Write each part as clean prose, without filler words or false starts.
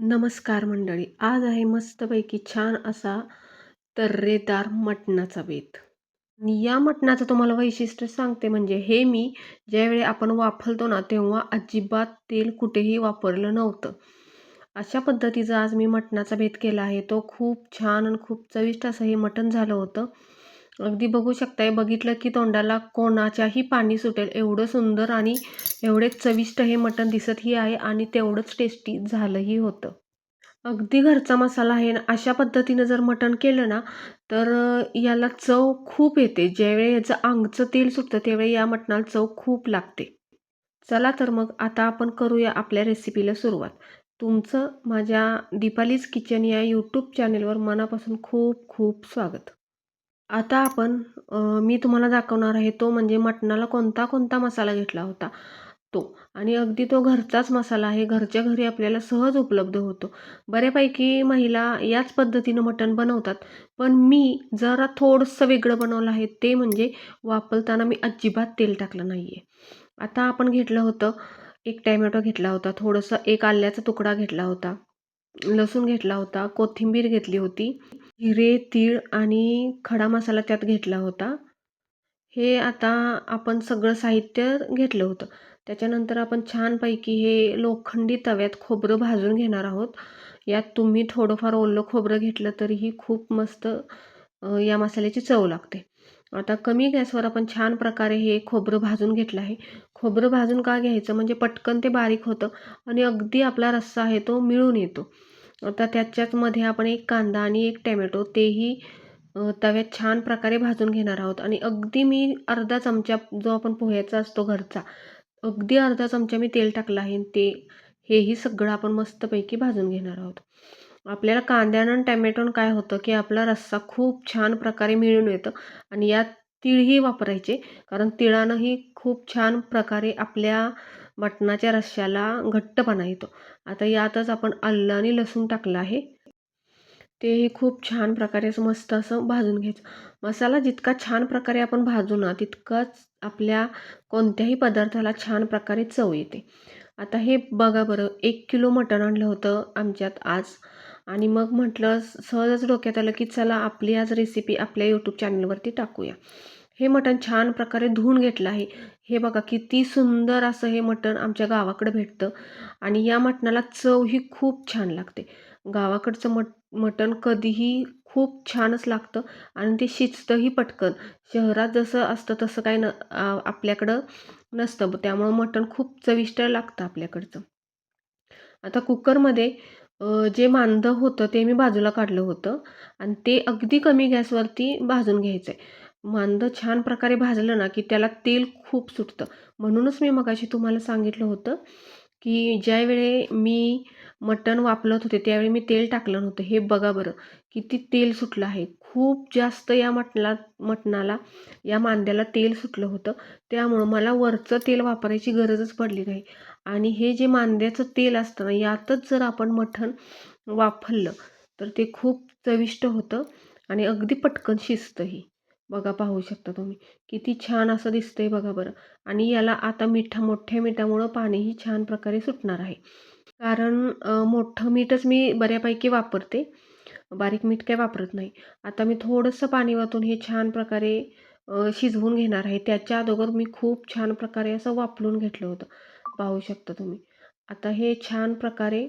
नमस्कार मंडळी. आज आहे मस्तपैकी छान असा तर्रेदार मटणाचा बेत. आणि या मटणाचं तुम्हाला वैशिष्ट्य सांगते म्हणजे हे मी ज्यावेळी आपण वाफलतो ना, तेव्हा अजिबात तेल कुठेही वापरलं नव्हतं. अशा पद्धतीचा आज मी मटणाचा बेत केला आहे. तो खूप छान आणि खूप चविष्ट असं हे मटण झालं होतं. अगदी बघू शकताय, बघितलं की तोंडाला कोणाच्याही पाणी सुटेल एवढं सुंदर आणि एवढे चविष्ट हे मटण दिसतही आहे आणि तेवढंच टेस्टी झालंही होतं. अगदी घरचा मसाला आहे ना, अशा पद्धतीनं जर मटण केलं ना, तर याला चव खूप येते. ज्यावेळी याचं अंगचं तेल सुटतं, त्यावेळी या मटणाला चव खूप लागते. चला तर मग आता आपण करूया आपल्या रेसिपीला सुरुवात. तुमचं माझ्या दीपालीज किचन या यूट्यूब चॅनेलवर मनापासून खूप खूप स्वागत. आता आपण मी तुम्हाला दाखवणार आहे तो म्हणजे मटणाला कोणता कोणता मसाला घेतला होता तो. आणि अगदी तो घरचाच मसाला आहे. घरच्या घरी आपल्याला सहज उपलब्ध होतो. बऱ्यापैकी महिला याच पद्धतीनं मटण बनवतात. पण मी जरा थोडंसं वेगळं बनवलं आहे. ते म्हणजे वाफलताना मी अजिबात तेल टाकलं नाही आहे. आता आपण घेतलं होतं, एक टोमॅटो घेतला होता, थोडंसं एक आल्याचा तुकडा घेतला होता, लसूण घेतला होता, कोथिंबीर घेतली होती, जिरे, तीळ आणि खडा मसाला त्यात घेतला होता. हे आता आपण सगळं साहित्य घेतलं होतं. त्याच्यानंतर आपण छानपैकी हे लोखंडी तव्यात खोबरं भाजून घेणार आहोत. यात तुम्ही थोडंफार ओलं खोबरं घेतलं तरीही खूप मस्त या मसाल्याची चव लागते. आता कमी गॅसवर आपण छान प्रकारे हे खोबरं भाजून घेतलं आहे. खोबरं भाजून का घ्यायचं म्हणजे पटकन ते बारीक होतं आणि अगदी आपला रस्सा आहे तो मिळून येतो. आता त्याच्याचमध्ये आपण एक कांदा आणि एक टोमॅटो तेही तव्यात छान प्रकारे भाजून घेणार आहोत. आणि अगदी मी अर्धा चमचा जो आपण पोह्याचा असतो घरचा, अगदी अर्धा चमचा मी तेल टाकलं आहे. हेही सगळं आपण मस्तपैकी भाजून घेणार आहोत. आपल्याला कांद्यानं आणि टोमॅटोनं काय होतं की आपला रस्सा खूप छान प्रकारे मिळून येतं. आणि यात तीळही वापरायचे, कारण तिळानंही खूप छान प्रकारे आपल्या मटणाच्या रश्श्याला घट्टपणा येतो. आता यातच आपण आलं आणि लसूण टाकलं आहे. तेही खूप छान प्रकारे असं मस्त असं भाजून घ्यायचं. मसाला जितका छान प्रकारे आपण भाजू ना, तितकंच आपल्या कोणत्याही पदार्थाला छान प्रकारे चव येते. आता हे बघा बरं, 1 किलो मटण आणलं होतं आमच्यात आज. आणि मग म्हटलं सहजच डोक्यात आलं की चला आपली आज रेसिपी आपल्या यूट्यूब चॅनलवरती टाकूया. हे मटण छान प्रकारे धुवून घेतलं आहे. हे बघा किती सुंदर असं हे मटण आमच्या गावाकडे भेटतं. आणि या मटणाला चव ही खूप छान लागते. गावाकडचं मटण कधीही खूप छानच लागतं आणि ते शिजतंही पटकन. शहरात जसं असतं तसं काही आपल्याकडं नसतं. त्यामुळं मटण खूप चविष्ट लागतं आपल्याकडचं. आता कुकरमध्ये जे मांदं होतं ते मी बाजूला काढलं होतं आणि ते अगदी कमी गॅसवरती भाजून घ्यायचं आहे. मांदं छान प्रकारे भाजलं ना, की त्याला तेल खूप सुटतं. म्हणूनच मी मगाशी तुम्हाला सांगितलं होतं, की ज्यावेळी मी मटण वाफलत होते, त्यावेळी मी तेल टाकलं नव्हतं. हे बघा बरं, किती तेल सुटलं आहे. खूप जास्त या मटणाला, या मांद्याला तेल सुटलं होतं. त्यामुळं मला वरचं तेल वापरायची गरजच पडली नाही. आणि हे जे मांद्याचं तेल असतं ना, यातच जर आपण मटण वाफवलं, तर ते खूप चविष्ट होतं आणि अगदी पटकन शिजतंही. बघा, पाहू शकता तुम्ही. किती छान असं दिसतंय बघा बरं. आणि याला आता मोठ्या मिठामुळं पाणीही छान प्रकारे सुटणार आहे. कारण मोठं मीठच मी बऱ्यापैकी वापरते. बारीक मीठ काही वापरत नाही. आता मी थोडंसं पाणी वाटून हे छान प्रकारे शिजवून घेणार आहे. त्याच्या अगोदर मी खूप छान प्रकारे असं वाफलून घेतलं होतं. पाहू शकता तुम्ही. आता हे छान प्रकारे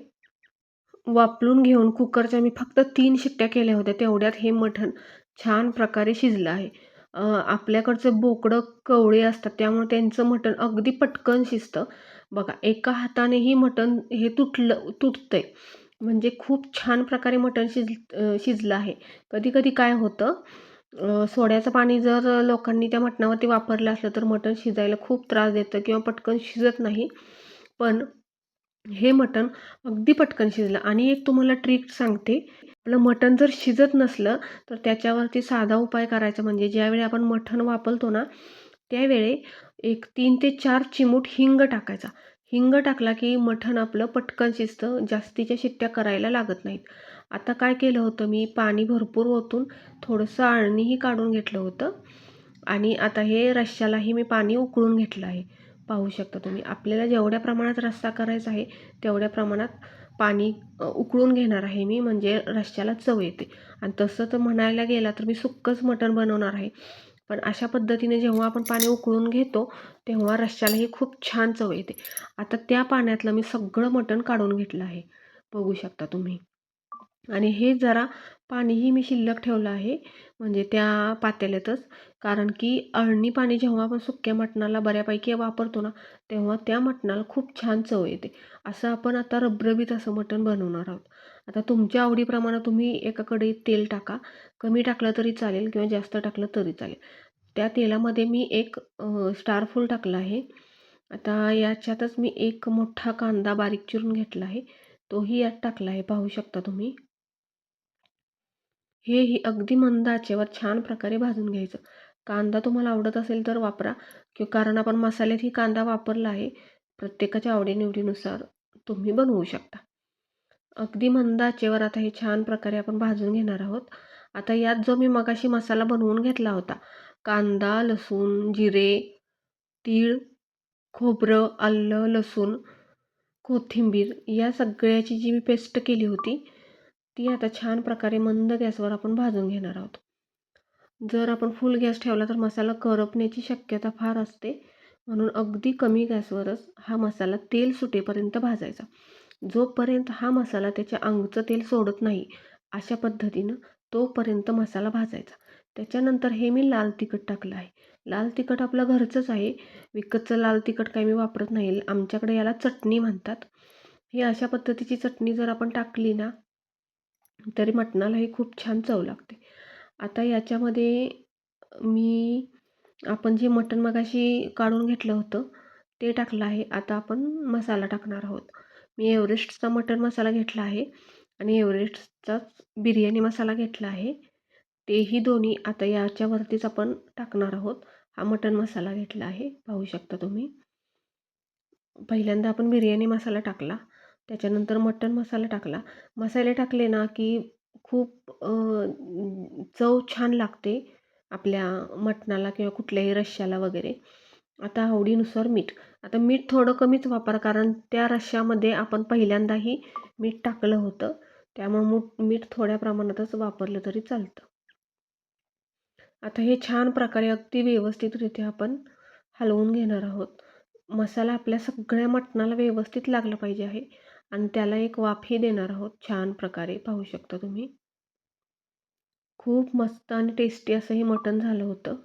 वाफलून घेऊन कुकरच्या मी फक्त 3 शिट्ट्या केल्या होत्या. तेवढ्यात हे मटण छान प्रकारे शिजलं आहे. आपल्याकडचं बोकडं कवळे असतात, त्यामुळे त्यांचं मटण अगदी पटकन शिजतं. बघा, एका हातानेही मटण हे तुटतंय. म्हणजे खूप छान प्रकारे मटण शिजलं आहे. कधी-कधी काय होतं, सोड्याचं पाणी जर लोकांनी त्या मटणावरती वापरलं असलं, तर मटण शिजायला खूप त्रास देतं किंवा पटकन शिजत नाही. पण हे मटण अगदी पटकन शिजलं. आणि एक तुम्हाला ट्रिक सांगते. आपलं मटण जर शिजत नसलं, तर त्याच्यावरती साधा उपाय करायचा म्हणजे ज्यावेळी आपण मटण वापरतो ना, त्यावेळी एक 3 ते 4 चिमूट हिंग टाकायचा. हिंग टाकला की मटण आपलं पटकन शिजतं, जास्तीच्या शिट्ट्या करायला लागत नाहीत. आता काय केलं होतं मी, पाणी भरपूर ओतून थोडंसं अळणीही काढून घेतलं होतं. आणि आता हे रश्श्यालाही मी पाणी उकळून घेतलं आहे. पाहू शकता तुम्ही. आपल्याला जेवढ्या प्रमाणात रस्सा करायचा आहे, तेवढ्या प्रमाणात पाणी उकळून घेणार आहे मी, म्हणजे रश्श्याला चव येते. आणि तसं तर म्हणायला गेला तर मी सुक्कंच मटण बनवणार आहे. पण अशा पद्धतीने जेव्हा आपण पाणी उकळून घेतो, तेव्हा रश्श्यालाही खूप छान चव येते. आता त्या पाण्यातलं मी सगळं मटण काढून घेतलं आहे. बघू शकता तुम्ही. आणि हे जरा पाणीही मी शिल्लक ठेवलं आहे, म्हणजे त्या पातेल्यातच. कारण की अळणी पाणी जेव्हा आपण सुक्या मटणाला बऱ्यापैकी वापरतो ना, तेव्हा त्या मटणाला खूप छान चव येते. असं आपण आता रबरबीत असं मटण बनवणार आहोत. आता तुमच्या आवडीप्रमाणे तुम्ही एका कढईत तेल टाका. कमी टाकलं तरी चालेल किंवा जास्त टाकलं तरी चालेल. त्या तेलामध्ये मी एक स्टार फूल टाकला आहे. आता याच्यातच मी एक मोठा कांदा बारीक चिरून घेतला आहे. तोही यात टाकला आहे, पाहू शकता तुम्ही. हेही अगदी मंद आचेवर छान प्रकारे भाजून घ्यायचं. कांदा तुम्हाला आवडत असेल तर वापरा, कारण आपण मसाल्यातही कांदा वापरला आहे. प्रत्येकाच्या आवडीनिवडीनुसार तुम्ही बनवू शकता. अगदी मंद आचेवर आता हे छान प्रकारे आपण भाजून घेणार आहोत. आता यात जो मी मगाशी मसाला बनवून घेतला होता, कांदा, लसूण, जिरे, तीळ, खोबरं, आलं, लसूण, कोथिंबीर या सगळ्याची जी मी पेस्ट केली होती, ती आता छान प्रकारे मंद गॅसवर आपण भाजून घेणार आहोत. जर आपण फुल गॅस ठेवला तर मसाला करपण्याची शक्यता फार असते. म्हणून अगदी कमी गॅसवरच हा मसाला तेल सुटेपर्यंत भाजायचा. जोपर्यंत हा मसाला त्याच्या अंगचं तेल सोडत नाही, अशा पद्धतीनं तोपर्यंत मसाला भाजायचा. त्याच्यानंतर हे मी लाल तिखट टाकलं आहे. लाल तिखट आपलं घरचंच आहे. विकतचं लाल तिखट काही मी वापरत नाही. आमच्याकडे याला चटणी म्हणतात. ही अशा पद्धतीची चटणी जर आपण टाकली ना, तरी मटणालाही खूप छान चव लागते. आता याच्यामध्ये मी आपण जे मटण मगाशी काढून घेतलं होतं, ते टाकलं आहे. आता आपण मसाला टाकणार आहोत. मी एव्हरेस्टचा मटण मसाला घेतला आहे आणि एव्हरेस्टचाच बिर्याणी मसाला घेतला आहे. तेही दोन्ही आता याच्यावरतीच आपण टाकणार आहोत. हा मटण मसाला घेतला आहे, पाहू शकता तुम्ही. पहिल्यांदा आपण बिर्याणी मसाला टाकला, त्याच्यानंतर मटण मसाला टाकला. मसाले टाकले ना, की खूप चव छान लागते आपल्या मटणाला किंवा कुठल्याही रश्श्याला वगैरे. आता आवडीनुसार मीठ. आता मीठ थोडं कमीच वापरा, कारण त्या रश्श्यामध्ये आपण पहिल्यांदाही मीठ टाकलं होतं. त्यामुळे मीठ थोड्या प्रमाणातच वापरलं तरी चालतं. आता हे छान प्रकारे अगदी व्यवस्थितरित्या आपण हलवून घेणार आहोत. मसाला आपल्या सगळ्या मटणाला व्यवस्थित लागला पाहिजे आहे आणि त्याला एक वाफही देणार आहोत छान प्रकारे, पाहू शकता तुम्ही. खूप मस्त आणि टेस्टी असं हे मटण झालं होतं.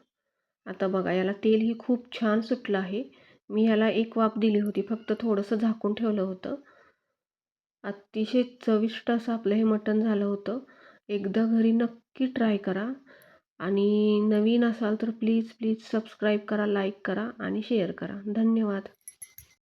आता बघा, याला तेलही खूप छान सुटलं आहे. मी ह्याला एक वाफ दिली होती, फक्त थोडंसं झाकून ठेवलं होतं. अतिशय चविष्ट असं आपलं हे मटण झालं होतं. एकदा घरी नक्की ट्राय करा आणि नवीन असाल तर प्लीज सबस्क्राईब करा, लाईक करा आणि शेअर करा. धन्यवाद.